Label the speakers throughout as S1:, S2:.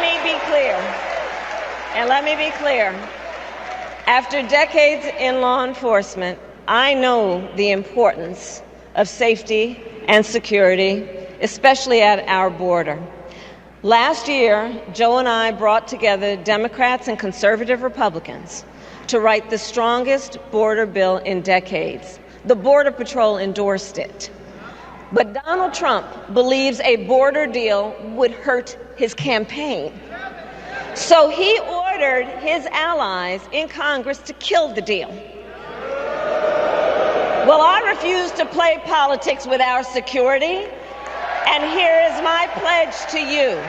S1: me be clear. After decades in law enforcement, I know the importance of safety and security, especially at our border. Last year, Joe and I brought together Democrats and conservative Republicans to write the strongest border bill in decades. The Border Patrol endorsed it. But Donald Trump believes a border deal would hurt his campaign. So he ordered his allies in Congress to kill the deal. Well, I refuse to play politics with our security, and here is my pledge to you.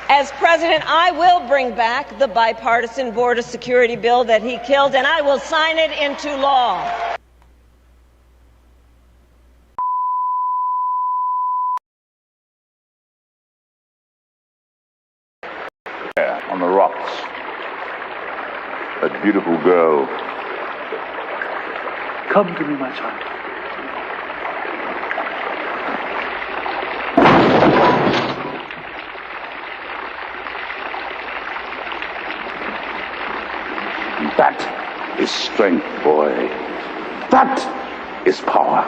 S1: As president, I will bring back the bipartisan border security bill that he killed, and I will sign it into law.
S2: On the rocks, that beautiful girl.
S3: Come to me, my child.
S2: That is strength, boy. That is power.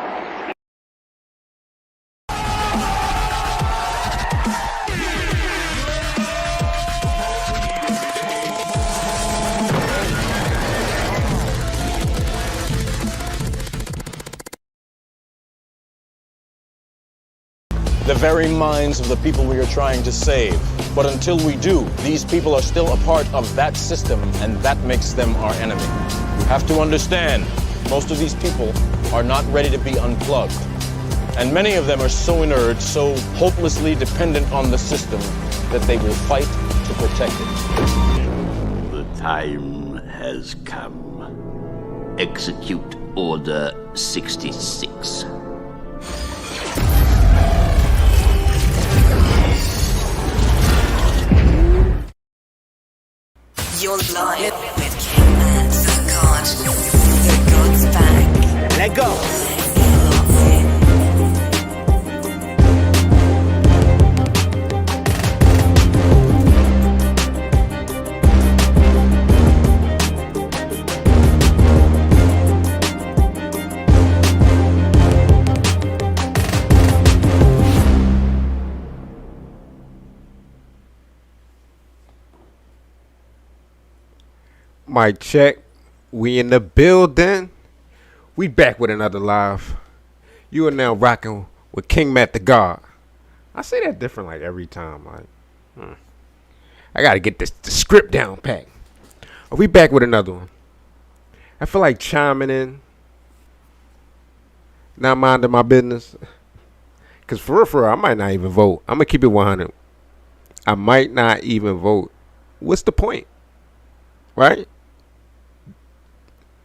S4: The very minds of the people we are trying to save. But until we do, these people are still a part of that system, and that makes them our enemy. You have to understand, most of these people are not ready to be unplugged. And many of them are so inert, so hopelessly dependent on the system, that they will fight to protect it.
S5: The time has come. Execute Order 66.
S6: You're live with King MattTheGod. The God's back.
S7: Let go.
S8: Mic check. We in the building. We back with another live. You are now rocking with King MattTheGod. I say that different like every time. Like, I gotta get the script down pat. We back with another one. I feel like chiming in, not minding my business. Cause for real, I might not even vote. I'm gonna keep it 100. I might not even vote. What's the point? Right?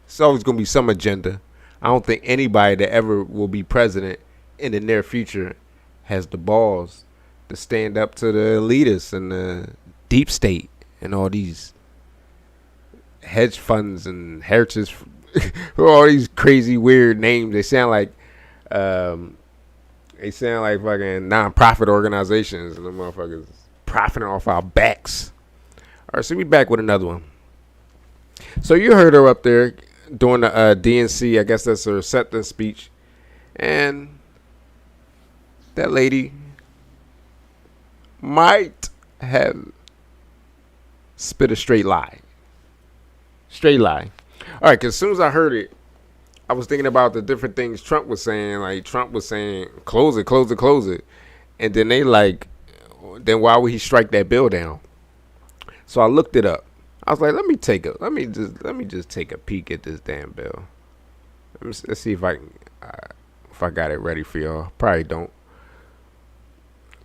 S8: It's always going to be some agenda. I don't think anybody that ever will be president in the near future has the balls to stand up to the elitists and the deep state and all these hedge funds and heritage, all these crazy weird names. They sound like fucking non-profit organizations, and the motherfuckers profiting off our backs. All right, so we back with another one. So you heard her up there doing the DNC, I guess that's her acceptance speech. And that lady might have spit a straight lie. Straight lie. All right, because as soon as I heard it, I was thinking about the different things Trump was saying. Like, Trump was saying, close it, close it, close it. And then they like, then why would he strike that bill down? So I looked it up. I was like, let me just take a peek at this damn bill. Let's see if I got it ready for y'all. Probably don't.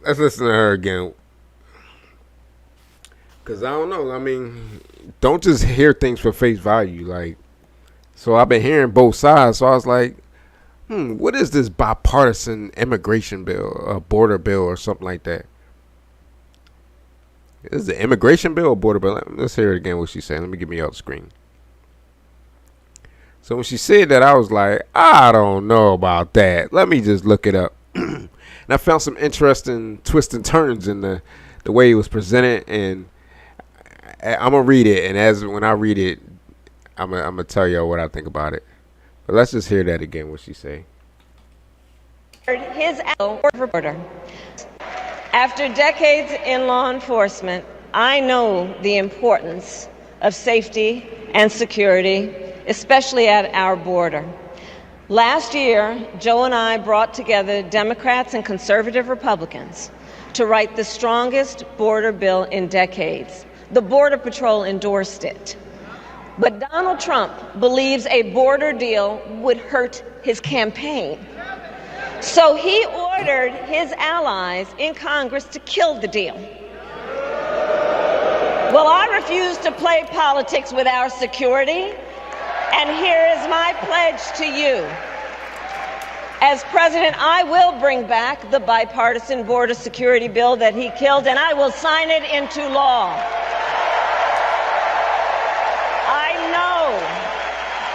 S8: Let's listen to her again. Cause I don't know. I mean, don't just hear things for face value. Like, so I've been hearing both sides. So I was like, what is this bipartisan immigration bill, a border bill, or something like that? Is the immigration bill or border bill? Let's hear it again what she's saying. Let me get me out the screen. So when she said that, I was like, I don't know about that. Let me just look it up. And I found some interesting twists and turns in the the way it was presented, and I'm gonna read it. And when I read it, I'm gonna tell y'all what I think about it. But let's just hear that again. What she say?
S1: His reporter. After decades in law enforcement, I know the importance of safety and security, especially at our border. Last year, Joe and I brought together Democrats and conservative Republicans to write the strongest border bill in decades. The Border Patrol endorsed it. But Donald Trump believes a border deal would hurt his campaign. So he ordered his allies in Congress to kill the deal. Well, I refuse to play politics with our security, and here is my pledge to you. As president, I will bring back the bipartisan border security bill that he killed, and I will sign it into law.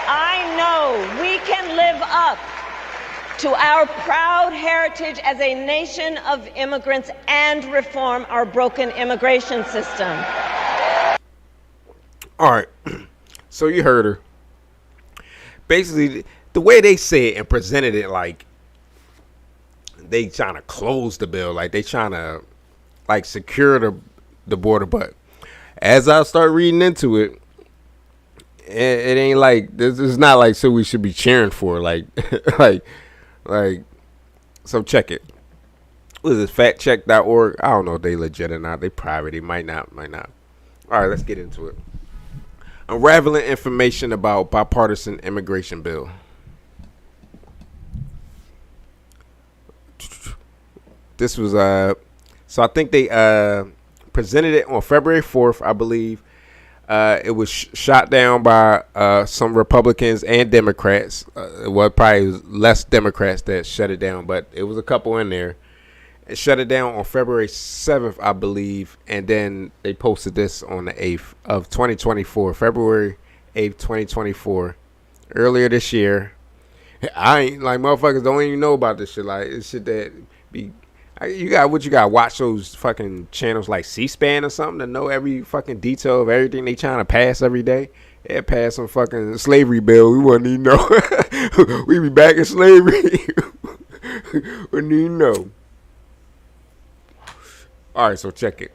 S1: I know we can live up to our proud heritage as a nation of immigrants and reform our broken immigration system.
S8: All right. So you heard her. Basically, the way they said it and presented it, like they trying to close the bill, like they trying to like secure the border. But as I start reading into it, it ain't like this is not like so we should be cheering for like like so check it. What is this, factcheck.org? I don't know if they legit or not. They private. They might not. All right, let's get into it. Unraveling information about bipartisan immigration bill. This was so I think they presented it on February 4th, I believe. It was shot down by some Republicans and Democrats. Well, probably less Democrats that shut it down, but it was a couple in there. It shut it down on February 7th, I believe, and then they posted this on the 8th of 2024, February 8th, 2024, earlier this year. I ain't like motherfuckers don't even know about this shit. Like it's shit that be. You got watch those fucking channels like C-SPAN or something to know every fucking detail of everything they trying to pass every day. They pass some fucking slavery bill. We wouldn't even know. We be back in slavery. Wouldn't even know. All right, so check it.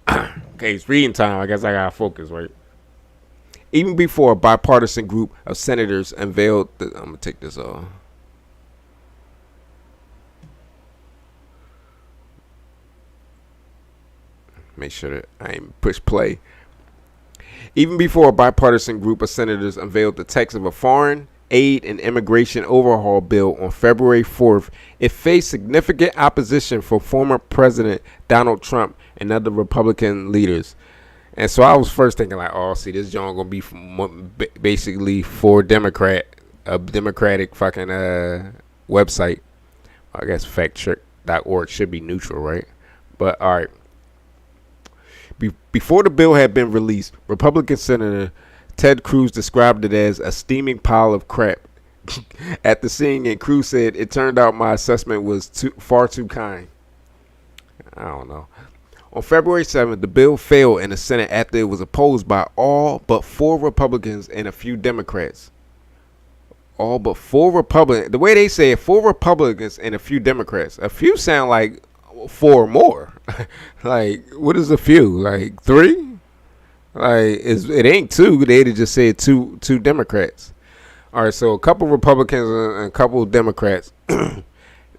S8: Okay, it's reading time. I guess I gotta focus, right? Even before a bipartisan group of senators unveiled I'm gonna take this off. Make sure that I ain't push play. Even before a bipartisan group of senators unveiled the text of a foreign aid and immigration overhaul bill on February 4th, it faced significant opposition from former President Donald Trump and other Republican leaders. And so I was first thinking like, oh, see, this joint gonna be basically for a Democratic fucking website. I guess factcheck.org should be neutral, right? But all right. Before the bill had been released, Republican Senator Ted Cruz described it as a steaming pile of crap. At the seeing it, Cruz said, "It turned out my assessment was far too kind." I don't know. On February 7th, the bill failed in the Senate after it was opposed by all but 4 Republicans and a few Democrats. All but 4 Republicans. The way they say it, 4 Republicans and a few Democrats. A few sound like 4 or more. Like, what is a few? Like 3? Like, it ain't 2. They'd just said 2 Democrats. All right, so a couple Republicans and a couple Democrats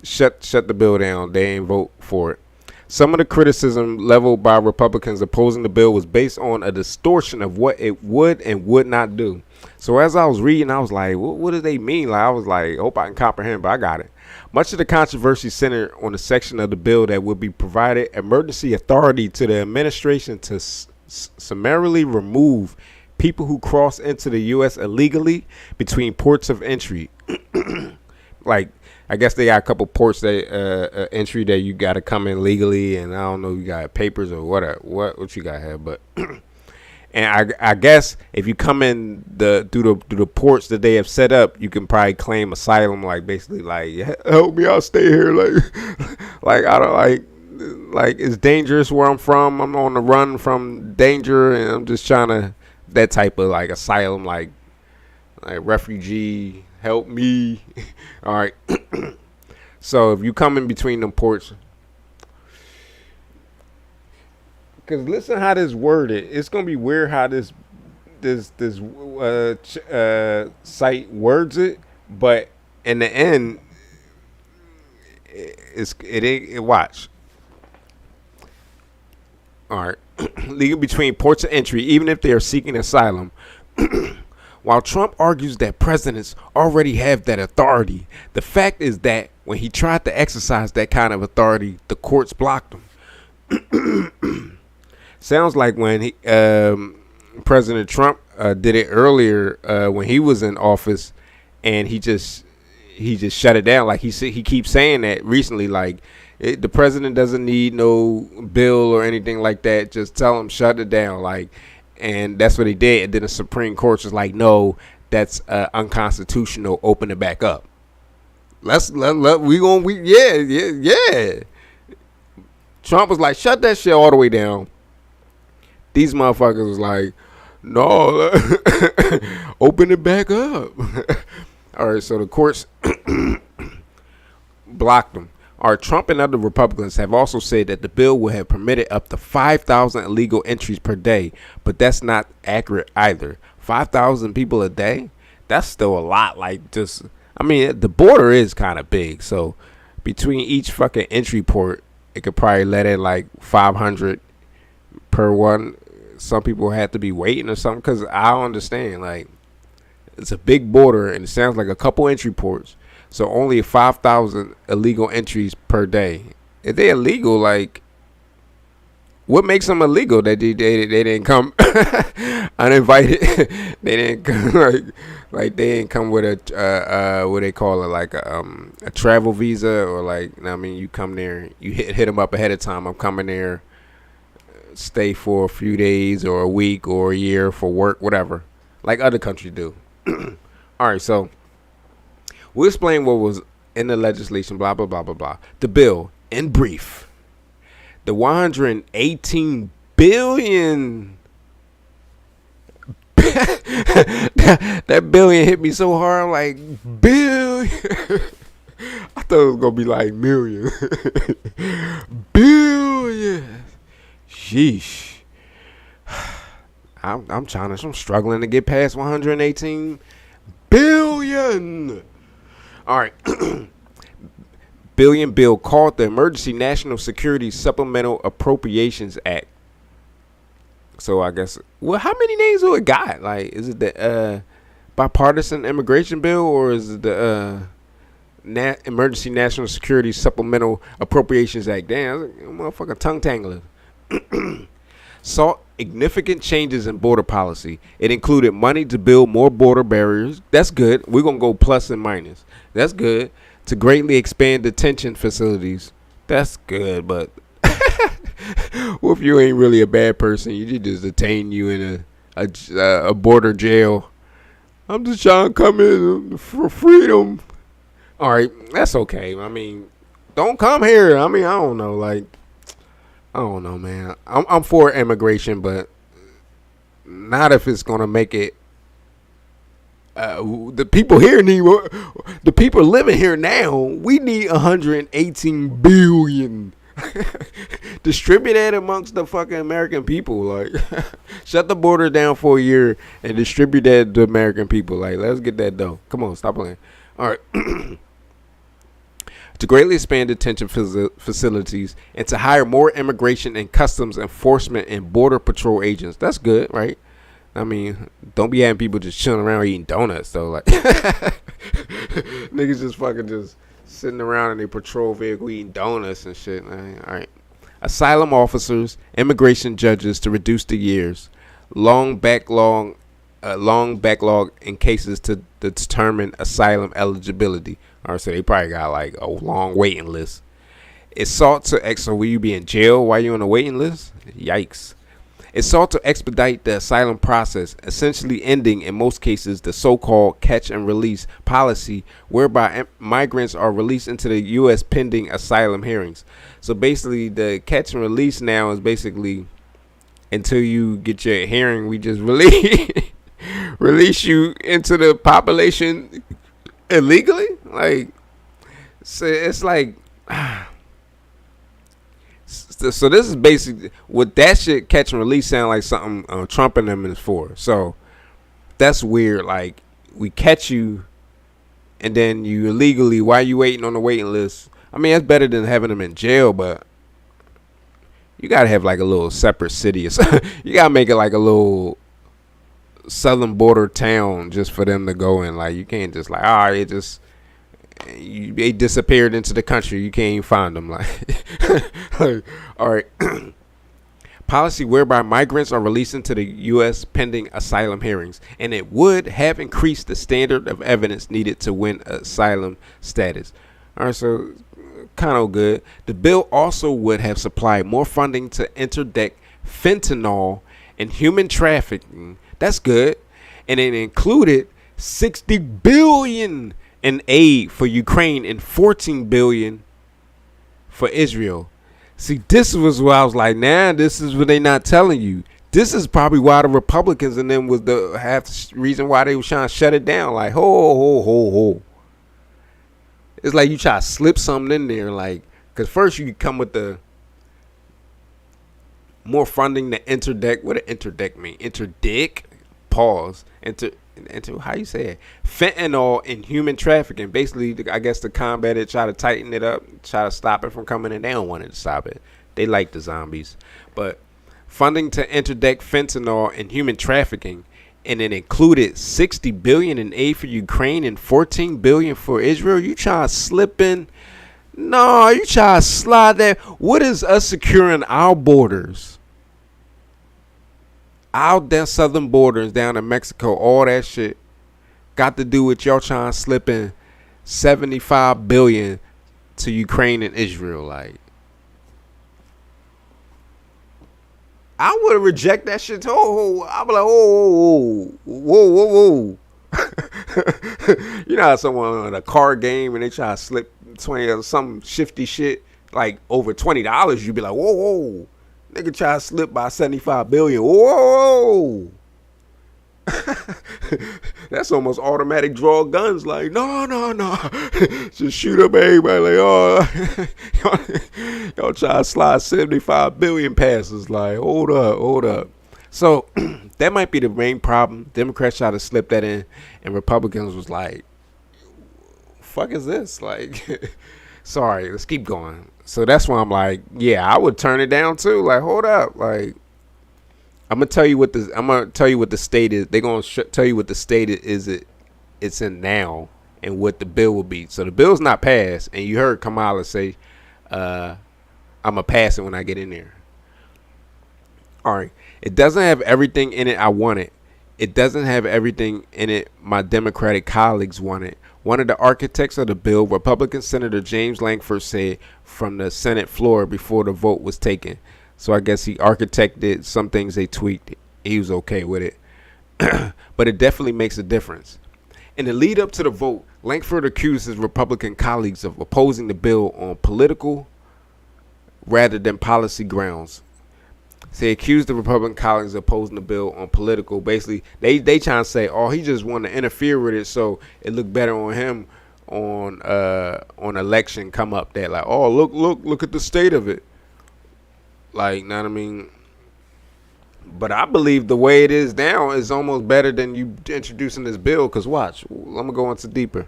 S8: shut the bill down. They ain't vote for it. Some of the criticism leveled by Republicans opposing the bill was based on a distortion of what it would and would not do. So as I was reading, I was like, what do they mean? Like, I was like, hope I can comprehend, but I got it. Much of the controversy centered on the section of the bill that would be provided emergency authority to the administration to summarily remove people who cross into the U.S. illegally between ports of entry. Like, I guess they got a couple ports that entry that you got to come in legally, and I don't know, you got papers or what you got here, but and I guess if you come in through the ports that they have set up, you can probably claim asylum, like basically like help me, I'll stay here, like like I don't like like it's dangerous where I'm from. I'm on the run from danger, and I'm just trying to that type of like asylum, like refugee, help me. All right. So if you come in between them ports, because listen how this worded, it's gonna be weird how this site words it, but in the end, it watch. All right, legal between ports of entry, even if they are seeking asylum. While Trump argues that presidents already have that authority, the fact is that when he tried to exercise that kind of authority, the courts blocked him. Sounds like when President Trump did it earlier when he was in office, and he just shut it down. Like he keeps saying that recently. Like the president doesn't need no bill or anything like that. Just tell him shut it down. Like, and that's what he did. And then the Supreme Court was like, no, that's unconstitutional. Open it back up. Yeah. Trump was like, shut that shit all the way down. These motherfuckers was like, no, open it back up. All right, so the courts blocked them. All right, Trump and other Republicans have also said that the bill would have permitted up to 5,000 illegal entries per day, but that's not accurate either. 5,000 people a day? That's still a lot. Like, just, I mean, the border is kind of big, so between each fucking entry port, it could probably let in like 500 per one. Some people have to be waiting or something, because I don't understand. Like, it's a big border, and it sounds like a couple entry ports. So only 5,000 illegal entries per day. If they're illegal, like, what makes them illegal? That they didn't come uninvited. They didn't come, like they didn't come with a what they call it, like a travel visa, or like, I mean, you come there, you hit them up ahead of time. I'm coming there, stay for a few days or a week or a year for work, whatever, like other countries do. All right, so we'll explain what was in the legislation, blah, blah, blah, blah, blah. The bill, in brief, the $118 billion. That billion hit me so hard, I'm like, billion. I thought it was going to be like million. Billion. Sheesh. I'm struggling to get past 118 billion. All right. Billion bill called the Emergency National Security Supplemental Appropriations Act. So I guess, well, how many names do it got? Like, is it the Bipartisan Immigration Bill, or is it the Emergency National Security Supplemental Appropriations Act? Damn, that's a motherfucking tongue tangler. Saw significant changes in border policy. It included money to build more border barriers. That's good. We're going to go plus and minus. That's good. To greatly expand detention facilities. That's good, but what if you ain't really a bad person? You just detain you in a border jail. I'm just trying to come in for freedom. All right, that's okay. I mean, don't come here. I mean, I don't know. Like, I don't know, man. I'm for immigration, but not if it's gonna make it. The people here need. The people living here now. We need 118 billion. Distribute that amongst the fucking American people. Like, shut the border down for a year and distribute that to American people. Like, let's get that dough. Come on, stop playing. All right. To greatly expand detention facilities and to hire more immigration and customs enforcement and border patrol agents. That's good, right? I mean, don't be having people just chilling around eating donuts, though. Like, niggas just fucking just sitting around in their patrol vehicle eating donuts and shit. All right. Asylum officers, immigration judges to reduce the years. Long backlog in cases to determine asylum eligibility. All right, so they probably got like a long waiting list. It sought to so will you be in jail while you're on a waiting list? Yikes. It sought to expedite the asylum process, essentially ending, in most cases, the so-called catch and release policy, whereby migrants are released into the U.S. pending asylum hearings. So basically, the catch and release now is basically until you get your hearing, we just release you into the population illegally. Like, so it's like. So this is basically what that shit catch and release sound like something Trump and them is for. So that's weird. Like, we catch you and then you illegally, while you waiting on the waiting list. I mean, that's better than having them in jail, but you gotta have like a little separate city or something. You gotta make it like a little southern border town just for them to go in. Like, you can't just like, they disappeared into the country. You can't even find them. Like, all right. Policy whereby migrants are released into the U.S. pending asylum hearings, and it would have increased the standard of evidence needed to win asylum status. All right, so kind of good. The bill also would have supplied more funding to interdict fentanyl and human trafficking. That's good, and it included $60 billion in aid for Ukraine and $14 billion for Israel. See, this was what I was like, nah, this is what they not telling you. This is probably why the Republicans and them was the half reason why they was trying to shut it down. Like, ho. It's like you try to slip something in there, like, because first you come with the more funding to interdict. What did interdict mean? Interdict? Pause. How you say it? Fentanyl and human trafficking. Basically, I guess to combat it, try to tighten it up, try to stop it from coming in. They don't want it to stop it. They like the zombies. But funding to interdict fentanyl and human trafficking, and it included $60 billion in aid for Ukraine and $14 billion for Israel. You try to slip in? No, you try to slide that. What is us securing our borders? Out there, southern borders down in Mexico, all that shit got to do with y'all trying to slip in $75 billion to Ukraine and Israel. Like, I would reject that shit too. I'd be like, whoa. You know how someone in a car game and they try to slip 20 or some shifty shit like over $20, you'd be like, whoa. Nigga try to slip by $75 billion. Whoa. That's almost automatic draw guns. Like, no. Just shoot up everybody. Like, y'all try to slide $75 billion passes. Like, hold up. So that might be the main problem. Democrats try to slip that in, and Republicans was like, fuck is this? Like, sorry, let's keep going. So that's why I'm like, yeah, I would turn it down too. Like, hold up. Like, I'm gonna tell you what the state is. They're gonna tell you what the state it's in now and what the bill will be. So the bill's not passed, and you heard Kamala say, I'm gonna pass it when I get in there. All right. It doesn't have everything in it I wanted. It doesn't have everything in it my Democratic colleagues wanted. One of the architects of the bill, Republican Senator James Lankford, said from the Senate floor before the vote was taken. So I guess he architected some things they tweaked. He was okay with it. But it definitely makes a difference. In the lead up to the vote, Lankford accused his Republican colleagues of opposing the bill on political rather than policy grounds. So he accused the Republican colleagues of opposing the bill on political. Basically, they trying to say, oh, he just wanted to interfere with it so it looked better on him on election come up there. Like, oh, look at the state of it. Like, know what I mean? But I believe the way it is now is almost better than you introducing this bill. Because watch, I'm going to go into deeper.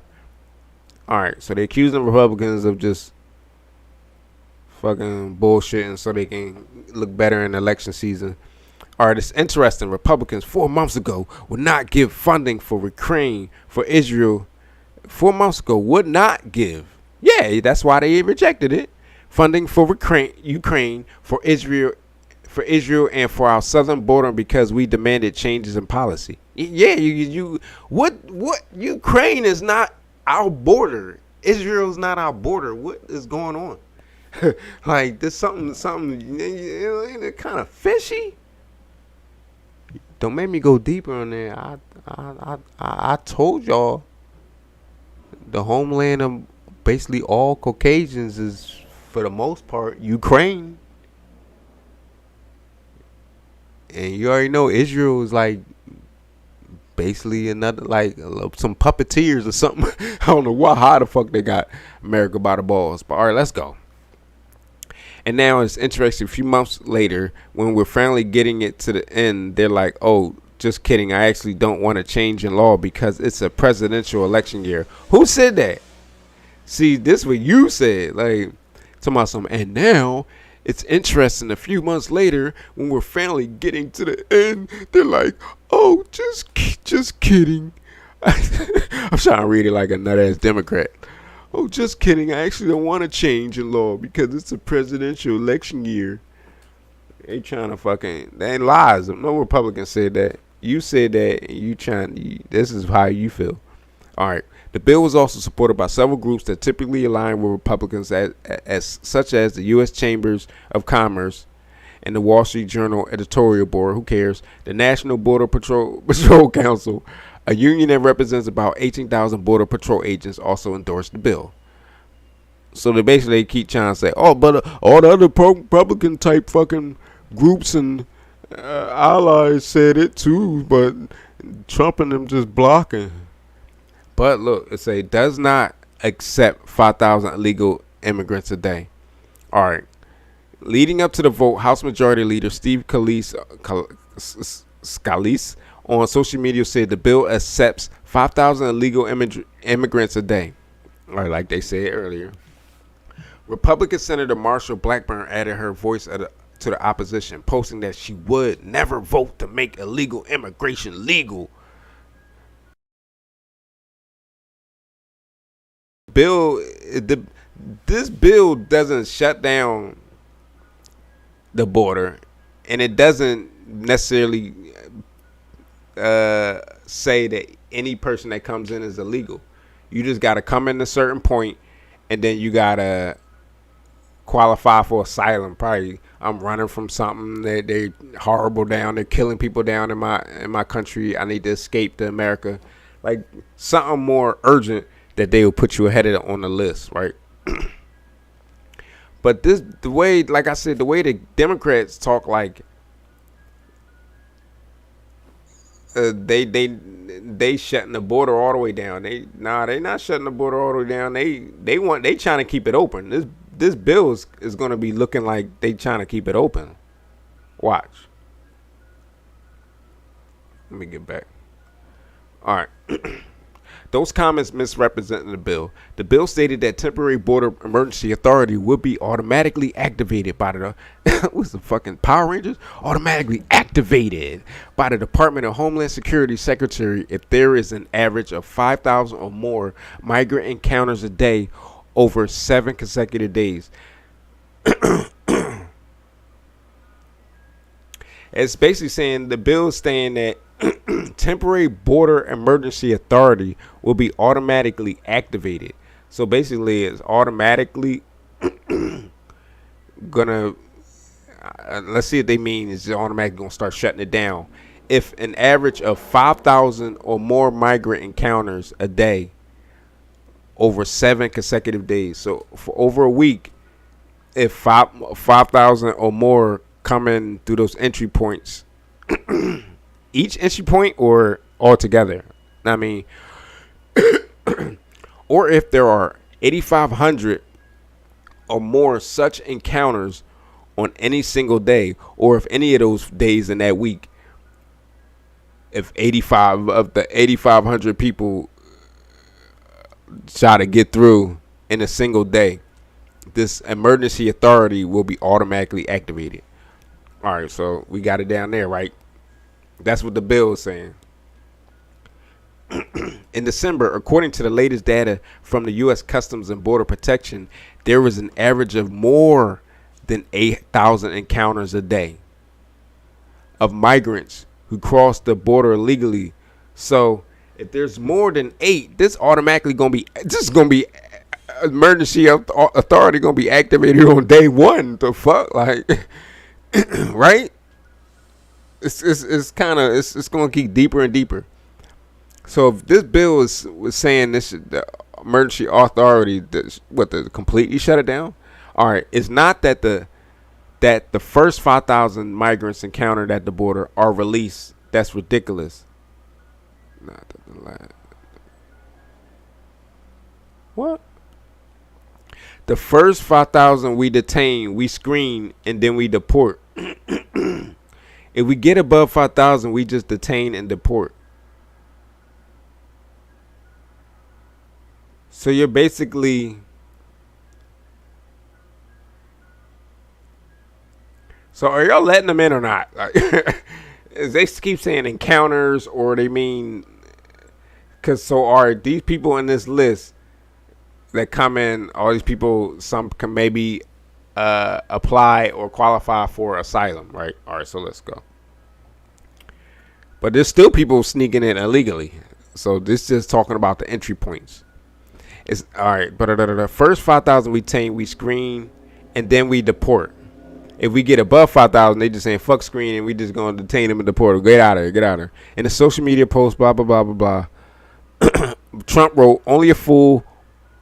S8: All right, so they accuse the Republicans of just fucking bullshitting so they can look better in election season. All right, it's interesting. Republicans 4 months ago would not give funding for Ukraine, for Israel. 4 months ago would not give. Yeah, that's why they rejected it. Funding for Ukraine, for Israel, and for our southern border because we demanded changes in policy. Yeah, what Ukraine is not our border. Israel's not our border. What is going on? Like, there's something kind of fishy. don't make me go deeper on there. I told y'all the homeland of basically all Caucasians is, for the most part, Ukraine. And you already know Israel is like basically another, like some puppeteers or something. I don't know how the fuck they got America by the balls. But all right, let's go. And now it's interesting. A few months later, when we're finally getting it to the end, they're like, "Oh, just kidding. I actually don't want to change in law because it's a presidential election year." Who said that? See, this is what you said. Like, talking about something. And now it's interesting. A few months later, when we're finally getting to the end, they're like, "Oh, just kidding." I'm trying to read it like a nut ass Democrat. "Oh, just kidding. I actually don't want to change in law because it's a presidential election year." They trying to fucking, they ain't lies. No Republican said that. You said that, and this is how you feel. All right. The bill was also supported by several groups that typically align with Republicans, as such as the U.S. Chambers of Commerce and the Wall Street Journal editorial board. Who cares? The National Border Patrol Council, a union that represents about 18,000 Border Patrol agents, also endorsed the bill. So they basically keep trying to say, "Oh, but all the other Republican type fucking groups and allies said it too, but Trump and them just blocking." But look, it say does not accept 5,000 illegal immigrants a day. All right. Leading up to the vote, House Majority Leader Steve Scalise on social media said the bill accepts 5,000 illegal immigrants a day. All right, like they said earlier. Republican Senator Marsha Blackburn added her voice to the opposition, posting that she would never vote to make illegal immigration legal. This bill doesn't shut down the border, and it doesn't necessarily say that any person that comes in is illegal. You just got to come in a certain point, and then you got to qualify for asylum. Probably I'm running from something that they horrible down. They're killing people down in my country. I need to escape to America. Like something more urgent that they will put you ahead of on the list, right? But the way, like I said, the way the Democrats talk, like they shutting the border all the way down. They not shutting the border all the way down. They trying to keep it open. This bill is going to be looking like they trying to keep it open. Watch. Let me get back. All right. Those comments misrepresented the bill. The bill stated that temporary border emergency authority would be automatically activated by the what's the fucking Power Rangers? Automatically activated by the Department of Homeland Security Secretary if there is an average of 5,000 or more migrant encounters a day over 7 consecutive days. It's basically saying, the bill is saying that temporary border emergency authority will be automatically activated. So basically it's automatically gonna let's see if they mean is automatically gonna start shutting it down if an average of 5,000 or more migrant encounters a day over 7 consecutive days. So for over a week, if 5,000 or more coming through those entry points, each entry point or all together, I mean, or if there are 8,500 or more such encounters on any single day, or if any of those days in that week, if 85 of the 8,500 people try to get through in a single day, this emergency authority will be automatically activated. All right, so we got it down there, right? That's what the bill is saying. In December, according to the latest data from the U.S. Customs and Border Protection, there was an average of more than 8,000 encounters a day of migrants who crossed the border illegally. So if there's more than 8, this automatically going to be emergency authority going to be activated on day 1. The fuck, like, right? it's kind of it's going to keep deeper and deeper. So if this bill was saying this, the emergency authority, to completely shut it down. All right, it's not that the first 5,000 migrants encountered at the border are released. That's ridiculous. What? The first 5,000 we detain, we screen, and then we deport. If we get above 5,000, we just detain and deport. So you're basically... So are y'all letting them in or not? Like, they keep saying encounters, or they mean... Because so are these people in this list that come in, all these people, some can maybe apply or qualify for asylum, right? All right, so let's go. But there's still people sneaking in illegally. So this is just talking about the entry points. It's all right, but the first 5,000 we detain, we screen, and then we deport. If we get above 5,000, they just saying fuck screening, we just gonna detain them and deport them. Get out of here, get out of here. In the social media post, blah blah blah blah blah. Trump wrote, only a fool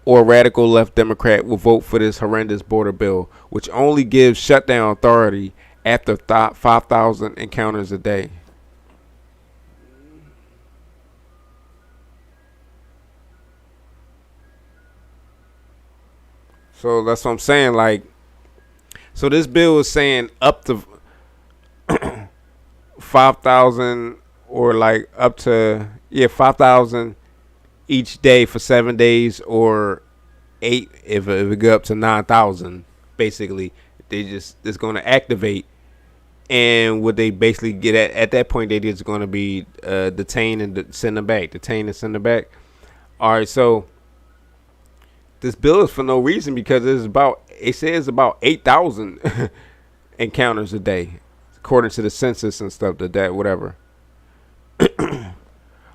S8: or a radical left Democrat will vote for this horrendous border bill, which only gives shutdown authority after 5,000 encounters a day. So that's what I'm saying. Like, so this bill is saying up to 5,000 or like up to 5,000 each day for 7 days, or 8 if it go up to 9,000. Basically, it's going to activate, and what they basically get at that point, they just going to be detained and send them back. Detain and send them back. All right, so this bill is for no reason, because it says about 8,000 encounters a day, according to the census and stuff. That whatever.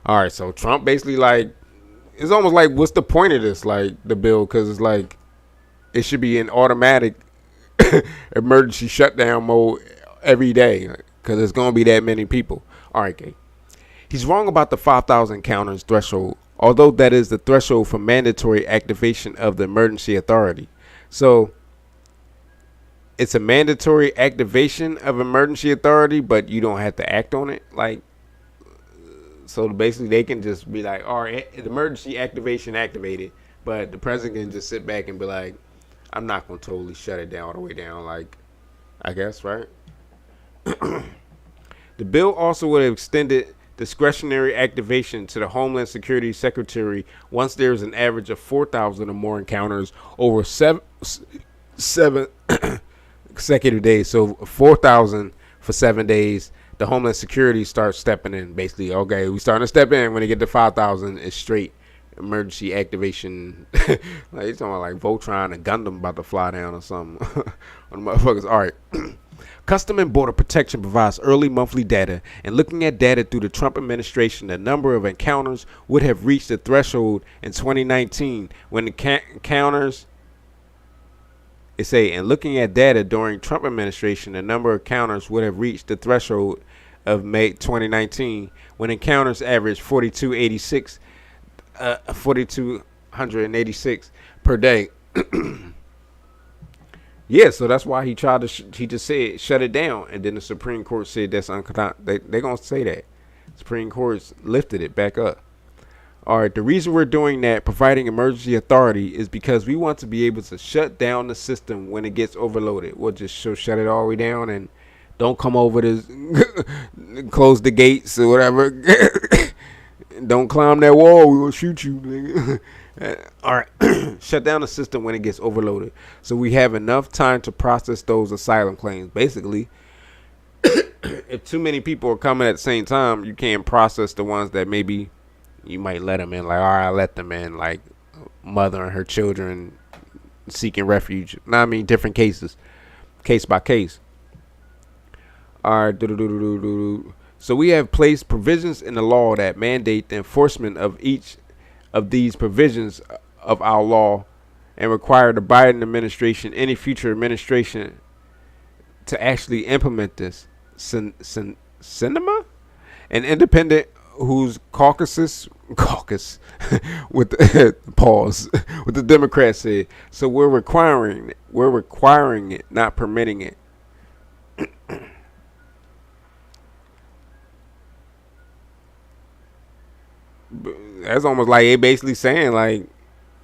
S8: All right, so Trump basically like, it's almost like, what's the point of this? Like the bill, because it's like it should be in automatic emergency shutdown mode every day, because there's gonna be that many people. All right, okay. He's wrong about the 5,000 encounters threshold, although that is the threshold for mandatory activation of the emergency authority. So it's a mandatory activation of emergency authority, but you don't have to act on it. Like, so basically they can just be like, all right, emergency activation activated, but the president can just sit back and be like, I'm not going to totally shut it down all the way down. Like, I guess, right? The bill also would have extended discretionary activation to the Homeland Security Secretary once there's an average of 4,000 or more encounters over seven consecutive days. So 4,000 for 7 days. The Homeland Security starts stepping in. Basically, okay, we starting to step in. When they get to 5,000, it's straight emergency activation. Like, you're talking about like Voltron and Gundam about to fly down or something. On the motherfuckers. All right. Custom and Border Protection provides early monthly data, and looking at data through the Trump administration, the number of encounters would have reached the threshold in 2019 when the encounters. And looking at data during Trump administration, the number of encounters would have reached the threshold of May 2019 when encounters averaged 4,286 per day. Yeah, so that's why he tried to. He just said shut it down, and then the Supreme Court said that's unconstitutional. They're gonna say that. Supreme Court lifted it back up. All right, the reason we're doing that, providing emergency authority, is because we want to be able to shut down the system when it gets overloaded. We'll just shut it all the way down, and don't come over this, close the gates or whatever. Don't climb that wall, we will shoot you, nigga. All right, shut down the system when it gets overloaded, so we have enough time to process those asylum claims. Basically, if too many people are coming at the same time, you can't process the ones that maybe you might let them in. Like, all right, I let them in, like mother and her children seeking refuge. I mean, different cases, case by case. All right, so we have placed provisions in the law that mandate the enforcement of each of these provisions of our law, and require the Biden administration, any future administration, to actually implement this Cinema, an independent whose caucus with the pause with the Democrats said. So we're requiring it, not permitting it. That's almost like they basically saying like,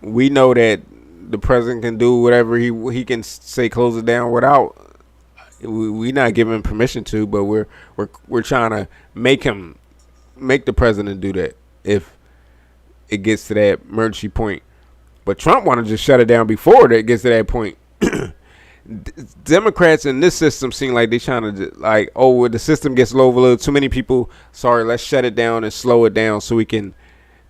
S8: we know that the president can do whatever he can say, close it down without. We not giving permission to, but we're trying to make the president do that if it gets to that emergency point. But Trump want to just shut it down before it gets to that point. Democrats in this system seem like they trying to like, oh, when the system gets low, a little too many people. Sorry, let's shut it down and slow it down so we can.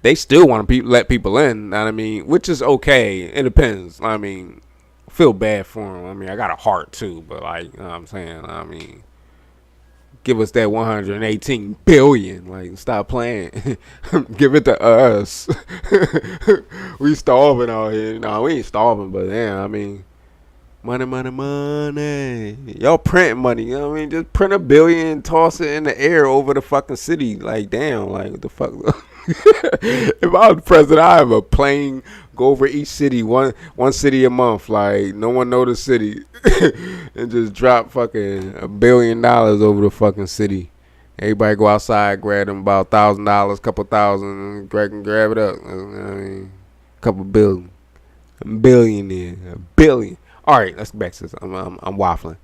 S8: They still want to let people in. I mean, which is okay. It depends. I mean, feel bad for them. I mean, I got a heart too, but like, you know what I'm saying? I mean, give us that 118 billion. Like, stop playing. Give it to us. We starving out here. No, we ain't starving, but damn, I mean, money. Y'all print money. You know what I mean? Just print $1 billion, toss it in the air over the fucking city. Like, damn, like, what the fuck? If I was president, I have a plane go over each city, one city a month. Like, no one know the city, and just drop fucking $1 billion over the fucking city. Everybody go outside, grab them about $1,000, couple thousand, and grab it up. You know what I mean, couple billion, $1 billion in, $1 billion. All right, let's get back to this. I'm waffling.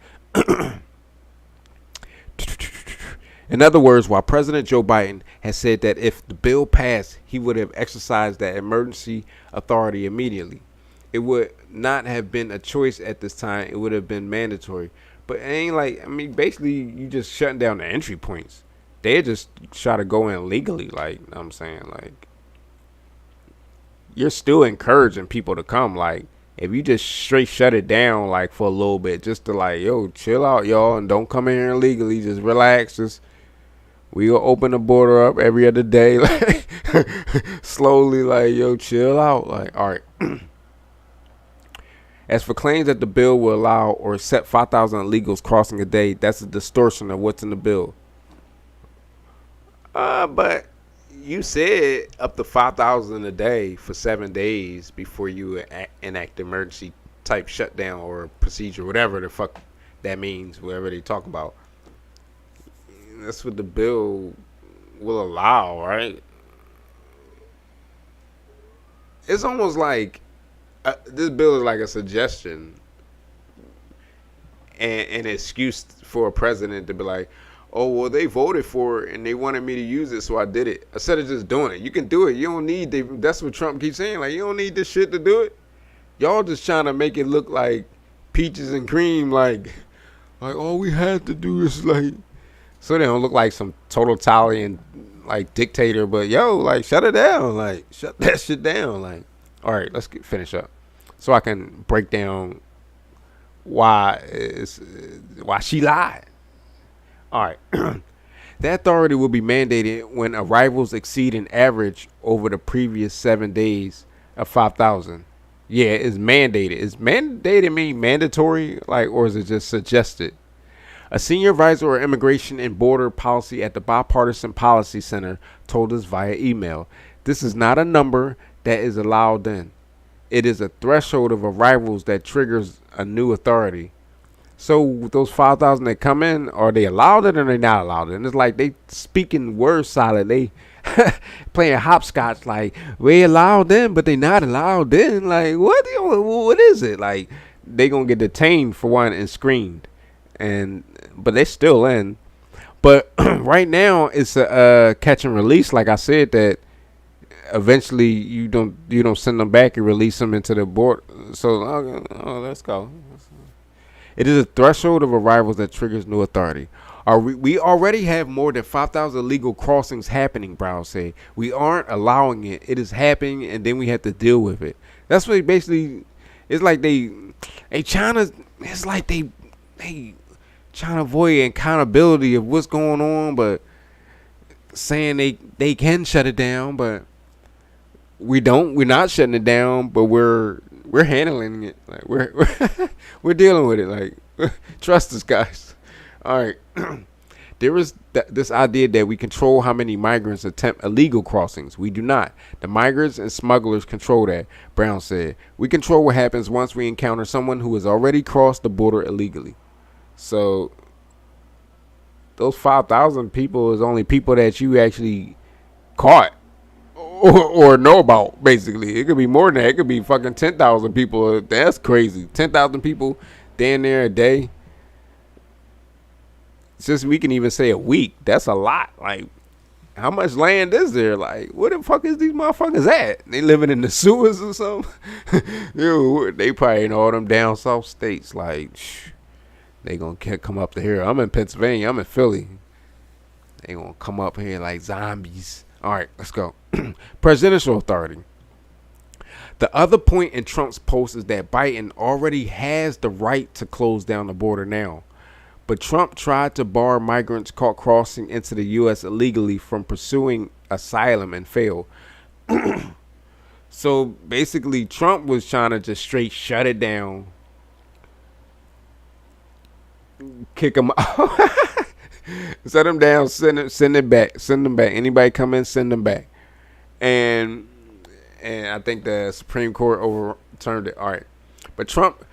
S8: In other words, while President Joe Biden has said that if the bill passed, he would have exercised that emergency authority immediately. It would not have been a choice at this time. It would have been mandatory. But it ain't like, I mean, basically, you just shutting down the entry points. They just try to go in legally. Like, I'm saying, like, you're still encouraging people to come. Like, if you just straight shut it down, like, for a little bit, just to like, yo, chill out, y'all, and don't come in here illegally. Just relax. We'll open the border up every other day, like, slowly, like, yo, chill out. Like, all right. As for claims that the bill will allow or accept 5,000 illegals crossing a day, that's a distortion of what's in the bill. But you said up to 5,000 a day for 7 days before you enact emergency type shutdown or procedure, whatever the fuck that means, whatever they talk about. That's what the bill will allow, right? It's almost like this bill is like a suggestion and an excuse for a president to be like, oh, well, they voted for it and they wanted me to use it, so I did it. Instead of just doing it. You can do it. You don't need, that's what Trump keeps saying. Like, you don't need this shit to do it. Y'all just trying to make it look like peaches and cream, like all we had to do is, like, so they don't look like some totalitarian, like, dictator. But, yo, like, shut it down. Like, shut that shit down. Like, all right, let's finish up so I can break down why she lied. All right. The authority will be mandated when arrivals exceed an average over the previous 7 days of 5,000. Yeah, it's mandated. Is mandated mean mandatory, like, or is it just suggested? A senior advisor of immigration and border policy at the Bipartisan Policy Center told us via email, this is not a number that is allowed in. It is a threshold of arrivals that triggers a new authority. So those 5,000 that come in, are they allowed it or they not allowed it? And it's like they speaking word salad. They playing hopscotch, like, we allowed them, but they not allowed in. Like, what is it? Like, they gonna get detained for one and screened. But they still in. But right now it's a catch and release. Like I said, that eventually you don't send them back and release them into the board. So let's go. It is a threshold of arrivals that triggers new authority. We already have more than 5,000 illegal crossings happening, Brown said. We aren't allowing it. It is happening, and then we have to deal with it. That's what basically. It's like they trying to. It's like they trying to avoid accountability of what's going on, but saying they can shut it down, but we don't. We're not shutting it down, but we're handling it. Like we're dealing with it. Like, trust us, guys. All right. There is this idea that we control how many migrants attempt illegal crossings. We do not. The migrants and smugglers control that, Brown said. We control what happens once we encounter someone who has already crossed the border illegally. So those 5,000 people is only people that you actually caught or know about, basically. It could be more than that. It could be fucking 10,000 people. That's crazy. 10,000 people down there a day. Just we can even say a week. That's a lot. Like, how much land is there? Like, where the fuck is these motherfuckers at? They living in the sewers or something? Yo, they probably in all them down south states. Like, they gonna come up to here. I'm in Pennsylvania. I'm in Philly. They gonna come up here like zombies. All right, let's go. Presidential authority. The other point in Trump's post is that Biden already has the right to close down the border now. But Trump tried to bar migrants caught crossing into the U.S. illegally from pursuing asylum and failed. So basically, Trump was trying to just straight shut it down, kick them out, set them down, send them back. Anybody come in, send them back. And I think the Supreme Court overturned it. All right, but Trump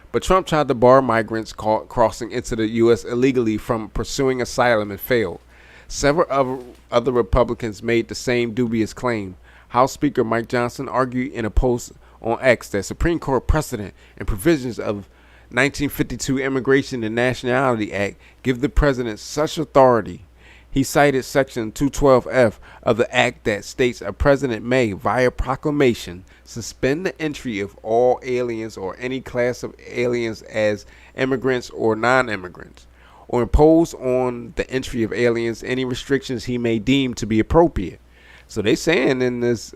S8: tried to bar migrants caught crossing into the U.S. illegally from pursuing asylum and failed. Several other Republicans made the same dubious claim. House Speaker Mike Johnson argued in a post on X that Supreme Court precedent and provisions of 1952 Immigration and Nationality Act give the president such authority. He cited Section 212F of the Act that states a president may, via proclamation, suspend the entry of all aliens or any class of aliens as immigrants or non-immigrants, or impose on the entry of aliens any restrictions he may deem to be appropriate. So they saying in this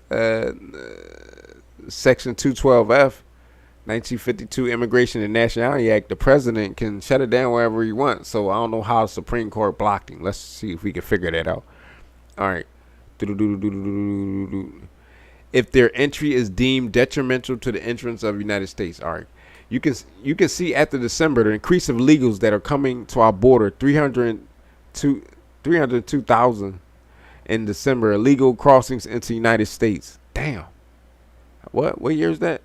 S8: Section 212F, 1952 Immigration and Nationality Act, the president can shut it down wherever he wants. So I don't know how the Supreme Court blocked him. Let's see if we can figure that out. All right. If their entry is deemed detrimental to the entrance of the United States. All right. You can see after December the increase of illegals that are coming to our border, 302,000 in December, illegal crossings into the United States. Damn. What year is that?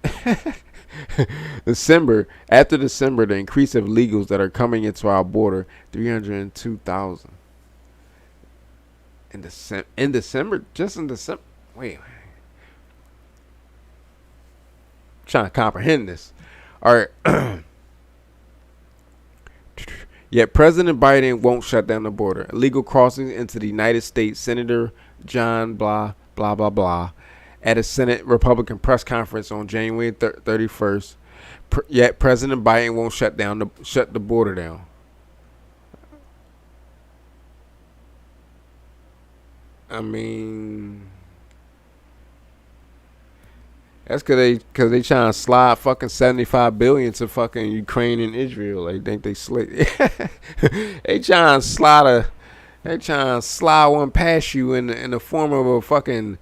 S8: After December, the increase of illegals that are coming into our border, 302,000. In December, just in December. Wait. Trying to comprehend this. All right. Yet President Biden won't shut down the border. Illegal crossings into the United States. Senator John blah, blah, blah, blah. At a Senate Republican press conference on January 31st, yet President Biden won't shut the border down. I mean, that's because they trying to slide fucking $75 billion to fucking Ukraine and Israel. They think they slick. They trying to slide one past you in the form of a fucking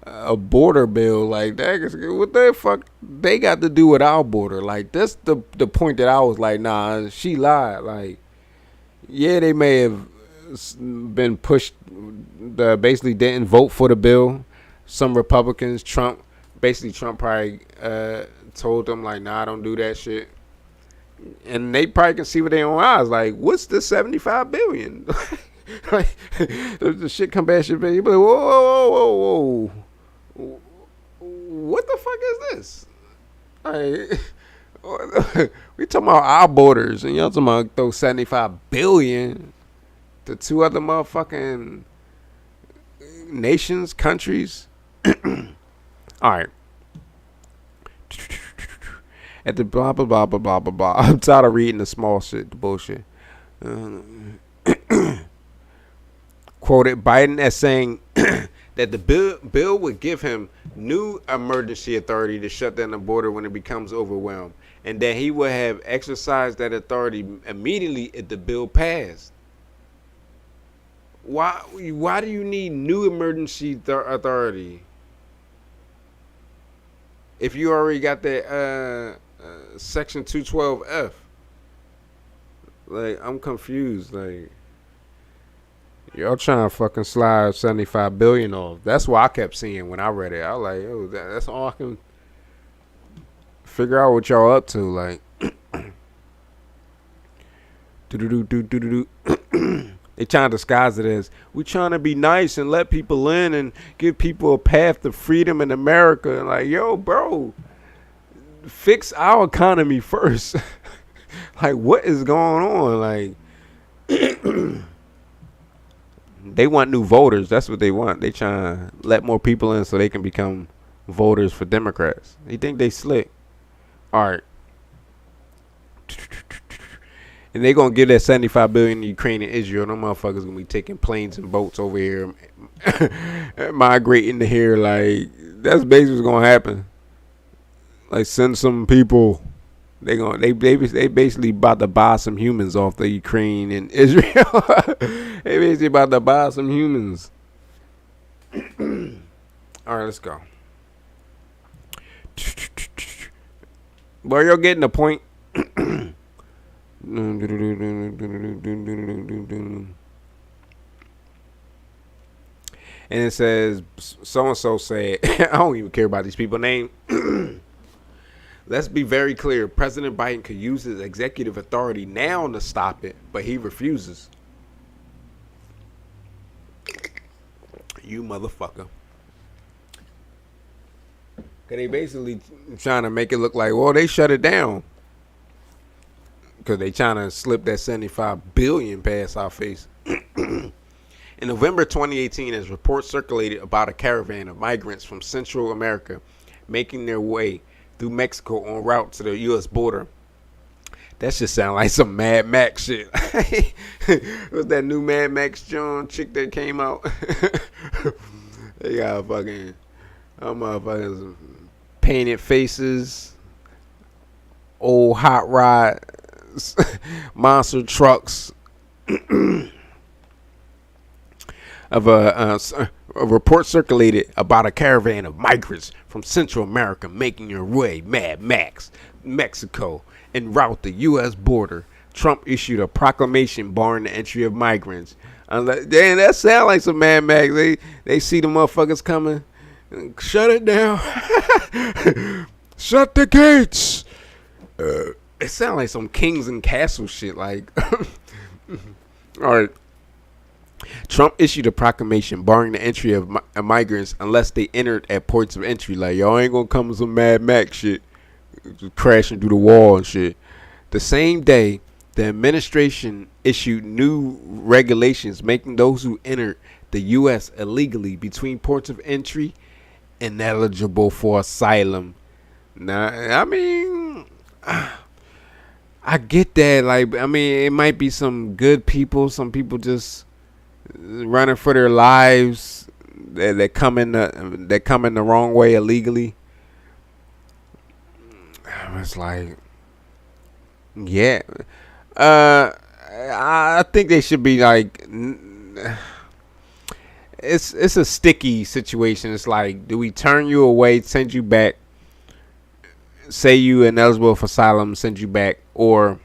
S8: a border bill. Like that. What the fuck they got to do with our border? Like that's the point that I was like, nah, she lied. Like, yeah, they may have been pushed. Basically didn't vote for the bill. Some Republicans, Trump probably told them like, nah, don't do that shit. And they probably can see with their own eyes. Like, what's the $75 billion? Like, the shit come back, shit back. You be like, whoa. What the fuck is this? Like, we talking about our borders, and y'all talking about those $75 billion to two other motherfucking nations, countries. All right. At the blah blah blah blah blah blah blah. I'm tired of reading the small shit, the bullshit. Quoted Biden as saying that the bill would give him new emergency authority to shut down the border when it becomes overwhelmed, and that he would have exercised that authority immediately if the bill passed. Why do you need new emergency authority if you already got that Section 212F? Like, I'm confused. Like, Y'all trying to fucking slide 75 billion off. That's what I kept seeing when I read it. I was like, oh, that's all I can figure out what y'all up to. Like, they trying to disguise it as we trying to be nice and let people in and give people a path to freedom in America. And like, yo, bro, fix our economy first. Like, what is going on? Like, they want new voters. That's what they want. They trying to let more people in so they can become voters for Democrats. They think they slick. All right. And they going to give that 75 billion to Ukraine and Israel. Them motherfuckers going to be taking planes and boats over here, migrating to here. Like, that's basically what's going to happen. Like, send some people. They basically about to buy some humans off the Ukraine and Israel. They basically about to buy some humans. All right, let's go. Well, you're getting the point. And it says so and so said, I don't even care about these people's names. Let's be very clear. President Biden could use his executive authority now to stop it, but he refuses. You motherfucker. Cause they basically trying to make it look like, well, they shut it down. Cause they trying to slip that 75 billion past our face. In November 2018, as reports circulated about a caravan of migrants from Central America making their way through Mexico en route to the U.S. border. That shit sound like some Mad Max shit. Was that new Mad Max John chick that came out? They got fucking motherfuckers painted faces, old hot rods, monster trucks. A report circulated about a caravan of migrants from Central America making their way Mad Max, Mexico, en route to U.S. border. Trump issued a proclamation barring the entry of migrants. Damn, that sound like some Mad Max. They see the motherfuckers coming. Shut it down. Shut the gates. It sound like some Kings and Castle shit. Like, all right. Trump issued a proclamation barring the entry of migrants unless they entered at ports of entry. Like, y'all ain't gonna come with some Mad Max shit, just crashing through the wall and shit. The same day, the administration issued new regulations making those who entered the U.S. illegally between ports of entry ineligible for asylum. Now, I mean, I get that. Like, I mean, it might be some good people. Some people just running for their lives that come in the wrong way illegally. It's like, yeah, I think they should be like, it's a sticky situation. It's like, do we turn you away, send you back, say you ineligible for asylum, send you back, or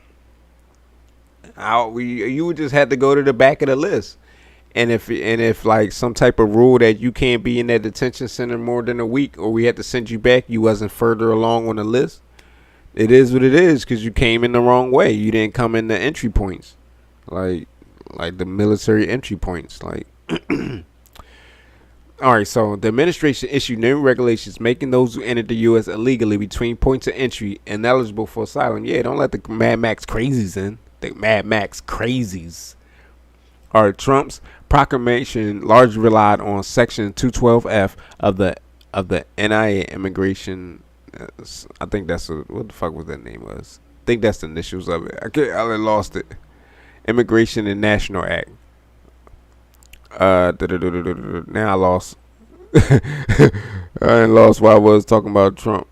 S8: you would just have to go to the back of the list. And if like some type of rule that you can't be in that detention center more than a week, or we had to send you back, you wasn't further along on the list. It is what it is, because you came in the wrong way. You didn't come in the entry points, like the military entry points. Like, all right. So the administration issued new regulations making those who entered the U.S. illegally between points of entry ineligible for asylum. Yeah, don't let the Mad Max crazies in. The Mad Max crazies. All right, Trump's proclamation largely relied on Section 212F of the NIA Immigration. I think that's what the fuck was that name was. I think that's the initials of it. I lost it. Immigration and National Act. Now I lost. I lost while I was talking about Trump.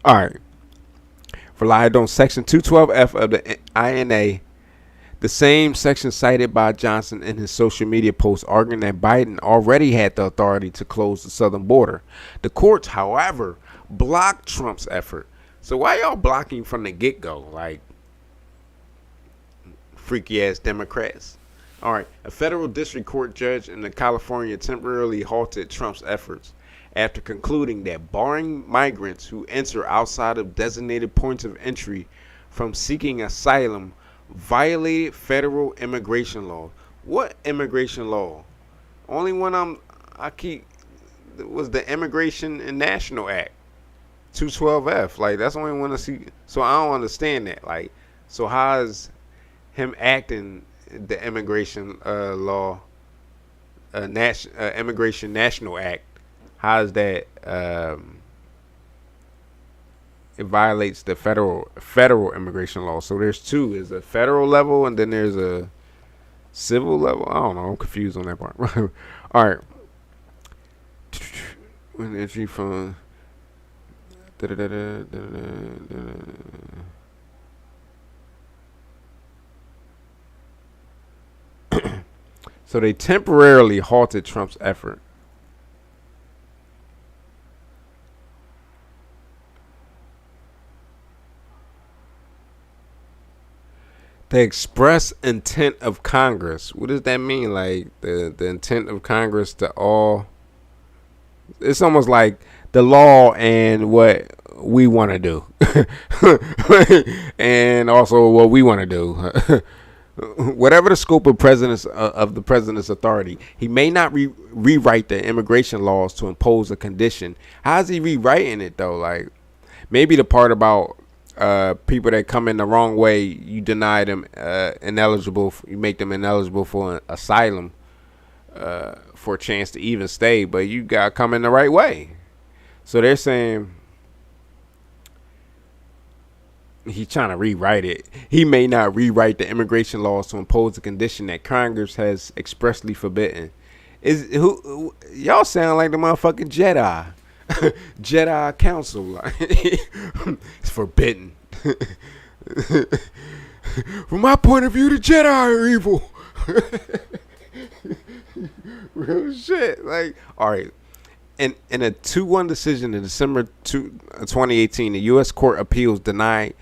S8: All right. Relied on Section 212F of the INA. The same section cited by Johnson in his social media post, arguing that Biden already had the authority to close the southern border. The courts, however, blocked Trump's effort. So why y'all blocking from the get-go, like freaky-ass Democrats? All right, a federal district court judge in California temporarily halted Trump's efforts after concluding that barring migrants who enter outside of designated points of entry from seeking asylum violated federal immigration law. What immigration law? Only one I keep was the Immigration and National Act, 212F. Like, that's the only one I see. So I don't understand that. Like, so how is him acting the immigration law, Immigration National Act? How is that? It violates the federal immigration law. So there's two. There's a federal level and then there's a civil level. I don't know. I'm confused on that part. All right. When entry from so they temporarily halted Trump's effort. The express intent of Congress. What does that mean? Like the intent of Congress to all. It's almost like the law and what we want to do, and also what we want to do. Whatever the scope of the president's authority, he may not rewrite the immigration laws to impose a condition. How's he rewriting it though? Like maybe the part about people that come in the wrong way, you deny them ineligible. You make them ineligible for asylum, for a chance to even stay. But you gotta come in the right way. So they're saying he's trying to rewrite it. He may not rewrite the immigration laws to impose a condition that Congress has expressly forbidden. Y'all sound like the motherfucking Jedi. Jedi Council. It's forbidden. From my point of view, the Jedi are evil. Real shit. Like, all right. In a 2-1 decision in December 2018, the U.S. Court of Appeals denied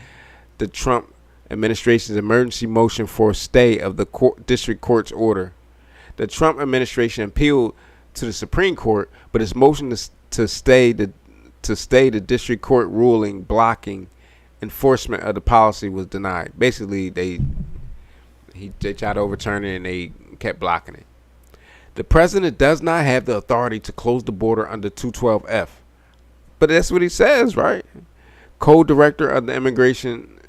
S8: the Trump administration's emergency motion for a stay of the district court's order. The Trump administration appealed to the Supreme Court, but its motion to stay the district court ruling blocking enforcement of the policy was denied. Basically, they tried to overturn it and they kept blocking it. The president does not have the authority to close the border under 212F. But that's what he says, right? Co-director of the Immigration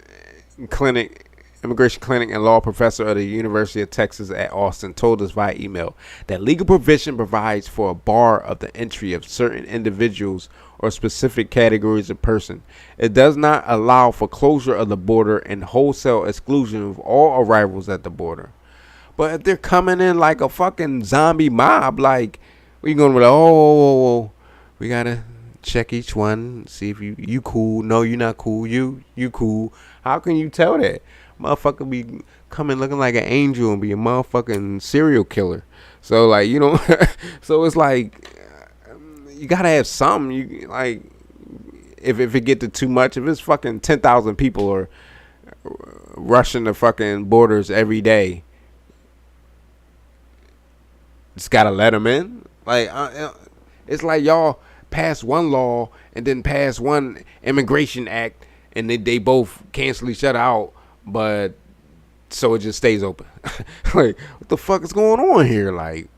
S8: Clinic and law professor of the University of Texas at Austin told us via email that legal provision provides for a bar of the entry of certain individuals or specific categories of person. It does not allow for closure of the border and wholesale exclusion of all arrivals at the border. But if they're coming in like a fucking zombie mob, like, we going to be like, oh, we got to check each one, see if you cool. No, you're not cool. You cool. How can you tell that? Motherfucker be coming looking like an angel and be a motherfucking serial killer. So, like, you know, so it's like, you got to have something. You like, if it get to too much, if it's fucking 10,000 people are rushing the fucking borders every day, just gotta let them in. Like, it's like y'all pass one law and then pass one immigration act, and then they both cancel each other out, but so it just stays open. Like, what the fuck is going on here? Like,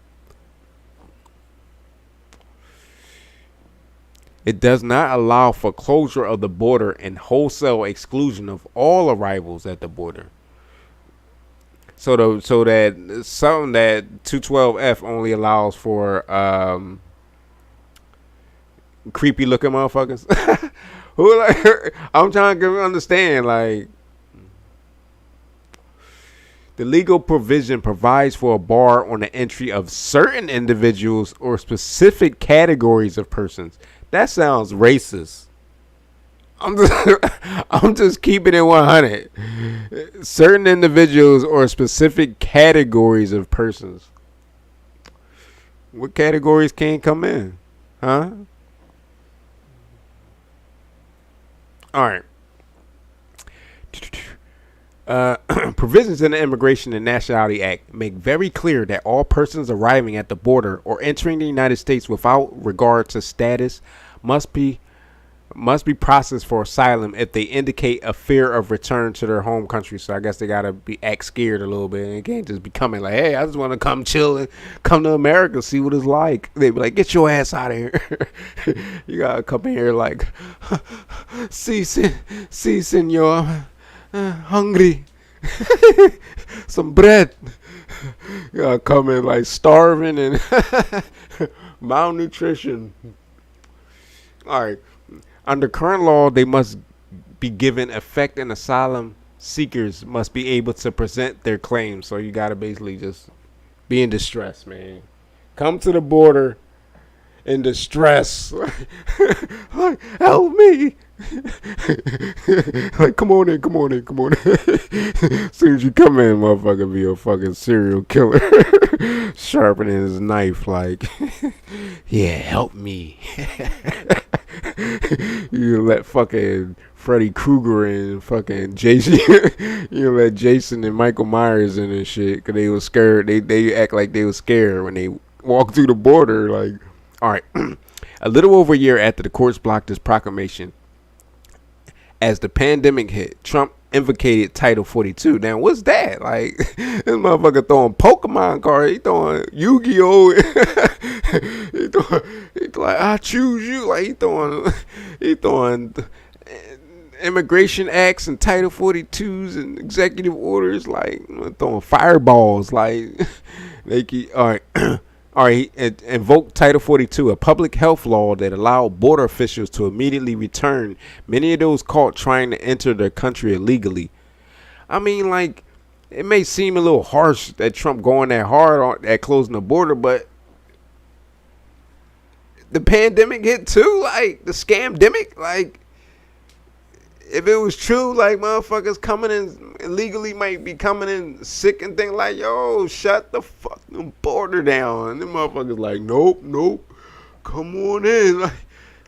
S8: it does not allow for closure of the border and wholesale exclusion of all arrivals at the border. So that something that 212F only allows for creepy looking motherfuckers. Who, like, I'm trying to understand, like, the legal provision provides for a bar on the entry of certain individuals or specific categories of persons. That sounds racist. I'm just, I'm just keeping it 100. Certain individuals or specific categories of persons. What categories can't come in? Huh? All right. Provisions in the Immigration and Nationality Act make very clear that all persons arriving at the border or entering the United States without regard to status must be processed for asylum if they indicate a fear of return to their home country. So I guess they gotta act scared a little bit. And they can't just be coming like, hey, I just want to come chill and come to America, see what it's like. They be like, get your ass out of here. You gotta come in here like, si senor, hungry, some bread. You gotta come in like starving and malnutrition. All right. Under current law, they must be given effect, and asylum seekers must be able to present their claims. So you gotta basically just be in distress, man. Come to the border in distress. Like, help me. Like, come on in. As soon as you come in, motherfucker be a fucking serial killer. Sharpening his knife like, yeah, help me. You let fucking Freddy Krueger and fucking Jason. You let Jason and Michael Myers in and shit because they was scared. They act like they was scared when they walk through the border. Like, all right. A little over a year after the courts blocked this proclamation, as the pandemic hit, Trump invocated Title 42. Now, what's that? Like, this motherfucker throwing Pokemon cards. He throwing Yu-Gi-Oh! he like, I choose you. Like, he throwing immigration acts and Title 42s and executive orders. Like, throwing fireballs. Like, they keep, all right. All right, he invoked Title 42, a public health law that allowed border officials to immediately return many of those caught trying to enter their country illegally. I mean, like, it may seem a little harsh that Trump going that hard at closing the border, but the pandemic hit too, like, the scamdemic, like, if it was true, like, motherfuckers coming in illegally might be coming in sick and things like, yo, shut the fucking border down. And them motherfuckers like, nope, come on in.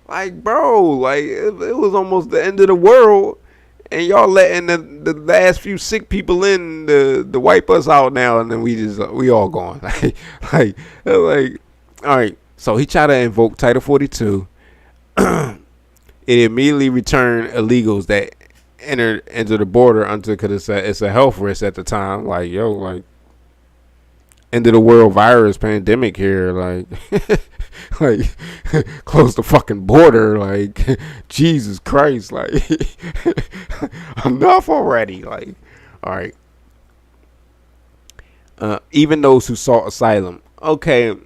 S8: Like bro, like, it was almost the end of the world, and y'all letting the last few sick people in to wipe us out now, and then we all gone. like, all right. So he tried to invoke Title 42. It immediately returned illegals that enter the border because it's a health risk at the time. Like, yo, like, end of the world virus pandemic here. Like, like, close the fucking border. Like, Jesus Christ. Like, enough already. Like, all right. Even those who sought asylum. Okay,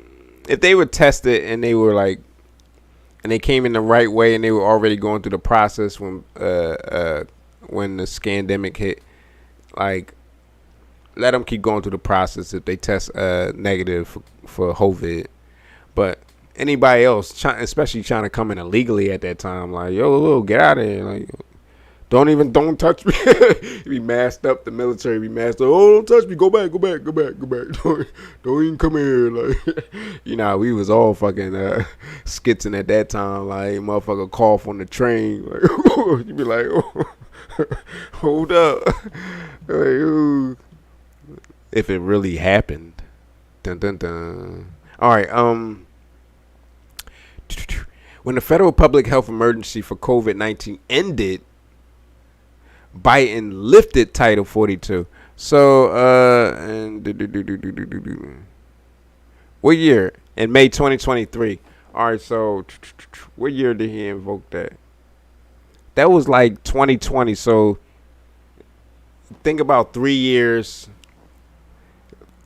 S8: if they were tested and they were like, and they came in the right way, and they were already going through the process when the scandemic hit. Like, let them keep going through the process if they test negative for COVID. But anybody else, especially trying to come in illegally at that time, like, yo, get out of here. Like, don't touch me. Be masked up. The military be masked up. Oh, don't touch me. Go back. Don't even come here. Like, you know, we was all fucking skitzing at that time. Like, motherfucker cough on the train. Like, you be like, oh, hold up. Like, ooh. If it really happened. Dun dun dun. All right. When the federal public health emergency for COVID-19 ended, Biden lifted Title 42. So, what year? In May 2023. All right, so what year did he invoke that? That was like 2020. So, think about 3 years.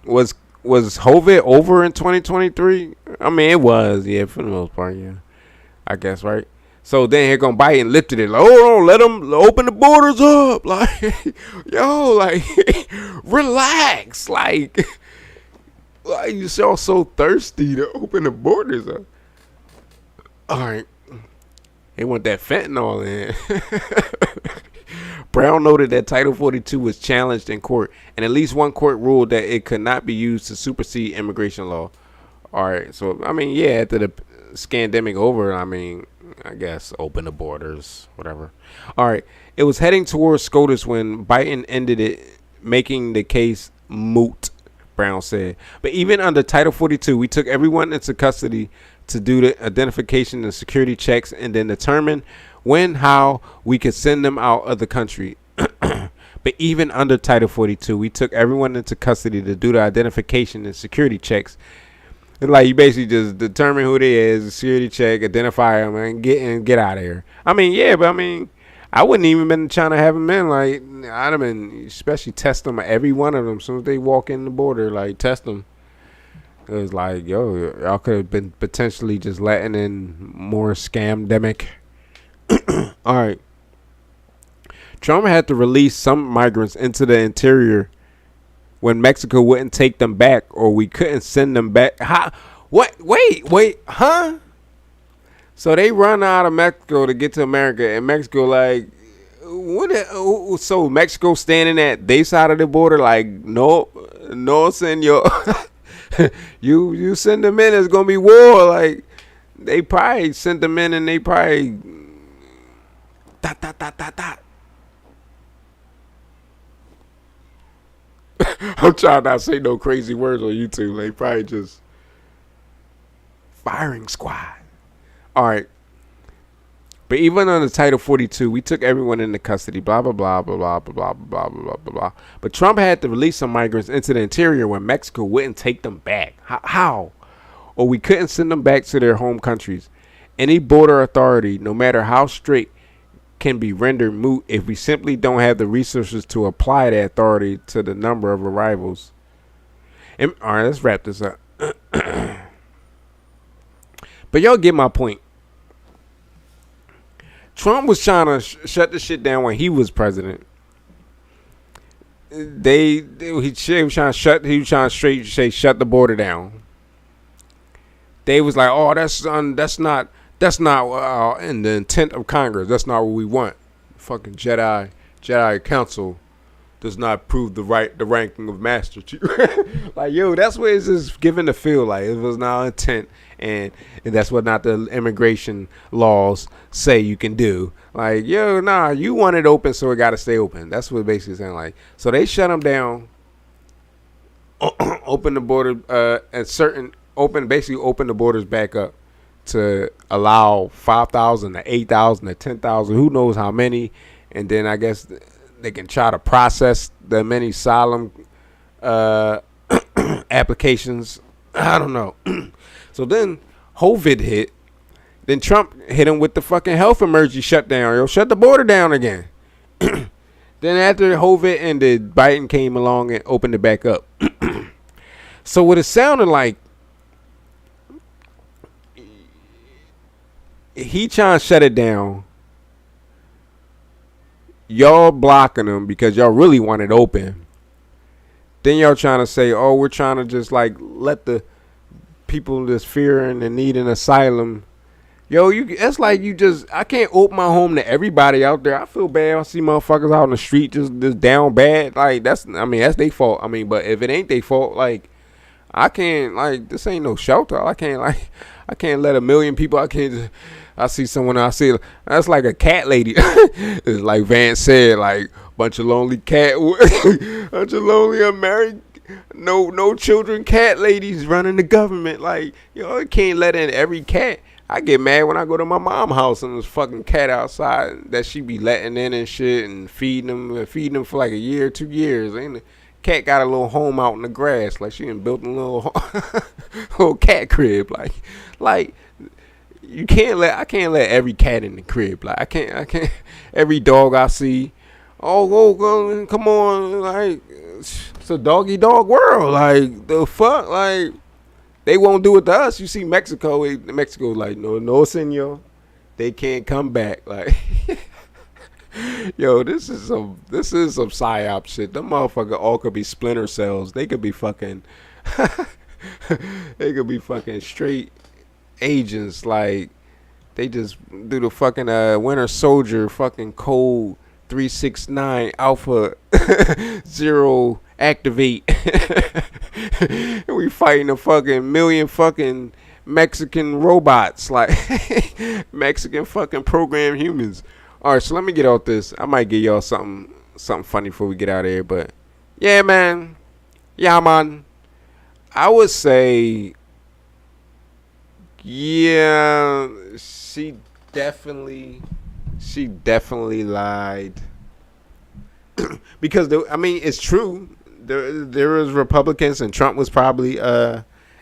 S8: Was COVID over in 2023? I mean, it was, yeah, for the most part, yeah. I guess, right? So then here come Biden lifted it. Like, hold on, let them open the borders up. Like, yo, like, relax. Like you so thirsty to open the borders up. All right. They want that fentanyl in. Brown noted that Title 42 was challenged in court, and at least one court ruled that it could not be used to supersede immigration law. All right, so I mean, yeah, after the scandemic over, I mean, I guess open the borders, whatever. All right, it was heading towards SCOTUS when Biden ended it, making the case moot, Brown said. But even under Title 42, we took everyone into custody to do the identification and security checks and then determine when, how we could send them out of the country. But even under Title 42, we took everyone into custody to do the identification and security checks. It's like you basically just determine who they is, security check, identify them, and get out of here. I mean, yeah, but I mean, I wouldn't even been trying to have them in. Like, I'd have been, especially test them, every one of them. As soon as they walk in the border, like, test them. It was like, yo, y'all could have been potentially just letting in more scamdemic. All right. Trump had to release some migrants into the interior when Mexico wouldn't take them back, or we couldn't send them back. How? What? Wait, huh? So they run out of Mexico to get to America, and Mexico like, what? So Mexico standing at their side of the border, like, no, senor. you send them in, it's gonna be war. Like, they probably sent them in, and they probably dot. I'm trying not to say no crazy words on YouTube. They probably just firing squad. All right. But even under Title 42, we took everyone into custody. Blah blah blah blah blah blah blah blah blah blah blah. But Trump had to release some migrants into the interior when Mexico wouldn't take them back. How? Or we couldn't send them back to their home countries. Any border authority, no matter how strict, can be rendered moot if we simply don't have the resources to apply that authority to the number of arrivals. And, all right, let's wrap this up. But y'all get my point. Trump was trying to shut the shit down when he was president. He was trying to straight say shut the border down. They was like, oh, that's not in the intent of Congress. That's not what we want. Fucking Jedi Council does not approve the ranking of Master Chief. Like, yo, that's what it's just given to feel like. It was not intent, and that's what not the immigration laws say you can do. Like, yo, nah, you want it open, so it got to stay open. That's what it basically saying. Like, so they shut them down, open the border, basically open the borders back up to allow 5,000 to 8,000 to 10,000, who knows how many, and then I guess they can try to process the many asylum applications. I don't know. So then COVID hit. Then Trump hit him with the fucking health emergency shutdown. Yo, shut the border down again. Then after COVID ended, Biden came along and opened it back up. So what it sounded like, he trying to shut it down. Y'all blocking them because y'all really want it open. Then y'all trying to say, oh, we're trying to just like let the people that's fearing and need an asylum. Yo, that's like I can't open my home to everybody out there. I feel bad. I see motherfuckers out on the street just down bad. Like, that's their fault. I mean, but if it ain't their fault, like, I can't, like, this ain't no shelter. I can't let a million people. I see someone, that's like a cat lady. It's like Vance said, like, bunch of lonely unmarried, no children cat ladies running the government. Like, yo, I can't let in every cat. I get mad when I go to my mom's house and there's fucking cat outside that she be letting in and shit and feeding them for like a year, 2 years. And the cat got a little home out in the grass, like she done built a little cat crib. Like I can't let every cat in the crib. Like I can't every dog I see. Oh, come on, like it's a doggy dog world. Like the fuck, like. They won't do it to us. You see Mexico like, no, senor. They can't come back. Like, yo, this is some psyop shit. Them motherfuckers all could be splinter cells. They could be fucking straight agents. Like, They just do the fucking Winter Soldier fucking code 369 Alpha 0 activate. And we fighting a fucking million fucking Mexican robots, like Mexican fucking programmed humans. All right, so let me get out this. I might give y'all something funny before we get out of here, but yeah, man. Yeah, man. I would say, yeah, she definitely lied. Because it's true. There was Republicans, and Trump was probably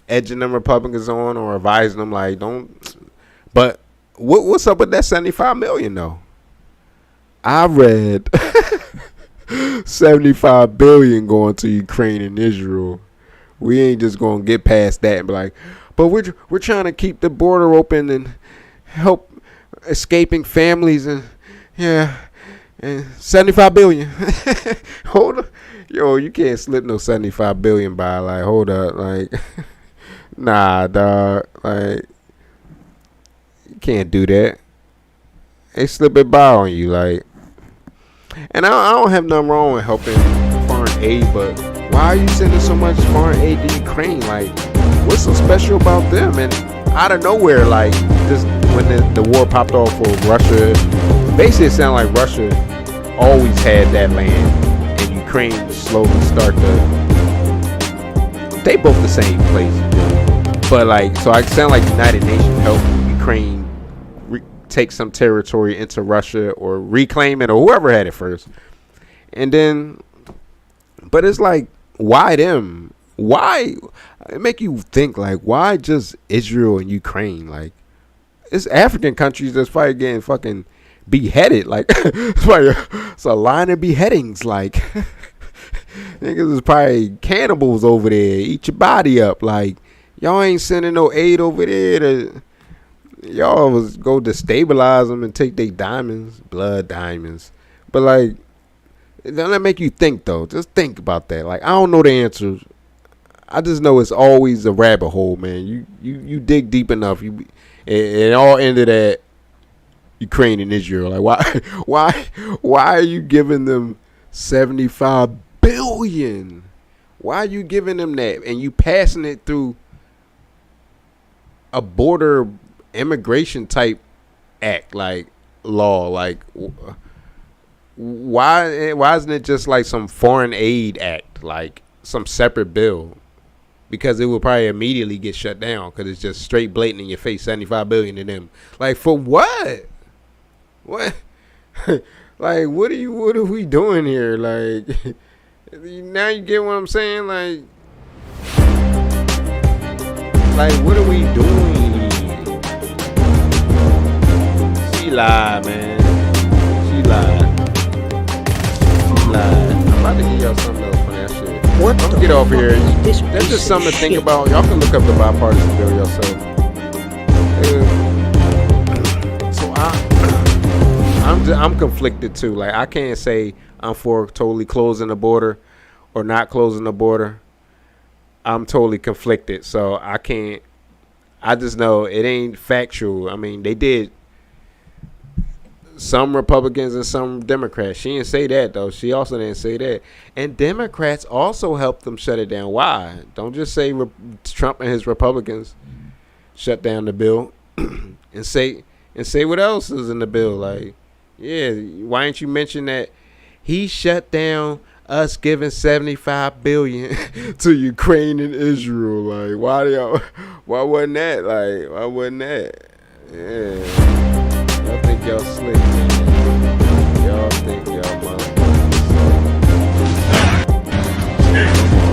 S8: edging them Republicans on or advising them like, don't. But what's up with that 75 million though? I read 75 billion going to Ukraine and Israel. We ain't just gonna get past that and be like, but we're trying to keep the border open and help escaping families, and yeah, and 75 billion. Hold up, yo, you can't slip no 75 billion by. Like, hold up, like, nah, dog, like, you can't do that. They slip it by on you, like. And I don't have nothing wrong with helping foreign aid, but why are you sending so much foreign aid to Ukraine? Like, what's so special about them? And out of nowhere, like, just when the war popped off for Russia, basically it sounded like Russia always had that land, and Ukraine slowly start to. They both the same place, but like, so I sound like United Nations helped Ukraine take some territory into Russia or reclaim it, or whoever had it first. And then, but it's like, why them? Why? It make you think, like, why just Israel and Ukraine? Like, it's African countries that's probably getting fucking beheaded. Like, it's a line of beheadings. Like, niggas is probably cannibals over there. Eat your body up. Like, y'all ain't sending no aid over there to. Y'all was go destabilize them and take their diamonds, blood diamonds. But like, don't that make you think though? Just think about that. Like, I don't know the answers. I just know it's always a rabbit hole, man. You dig deep enough, it all ended at Ukraine and Israel. Like, why are you giving them 75 billion? Why are you giving them that and you passing it through a border immigration type act, like law? Like, why isn't it just like some foreign aid act, like some separate bill? Because it will probably immediately get shut down because it's just straight blatant in your face. 75 billion to them. Like, for what? Like, what are we doing here? Like, now you get what I'm saying? Like, what are we doing? She lied, man. She lied. I'm about to give y'all something else for that shit. I'm gonna get off here. That's just something to think about. Y'all can look up the bipartisan bill yourself. So I'm conflicted too. Like, I can't say I'm for totally closing the border or not closing the border. I'm totally conflicted. So I can't. I just know it ain't factual. I mean, they did. Some Republicans and some Democrats. She didn't say that, though. She also didn't say that. And Democrats also helped them shut it down. Why? Don't just say Trump and his Republicans shut down the bill and say what else is in the bill. Like, yeah, why didn't you mention that he shut down us giving 75 billion to Ukraine and Israel? Like, why wasn't that? Like, why wasn't that? Yeah. Y'all think y'all slick, man. Y'all think y'all motherfuckers.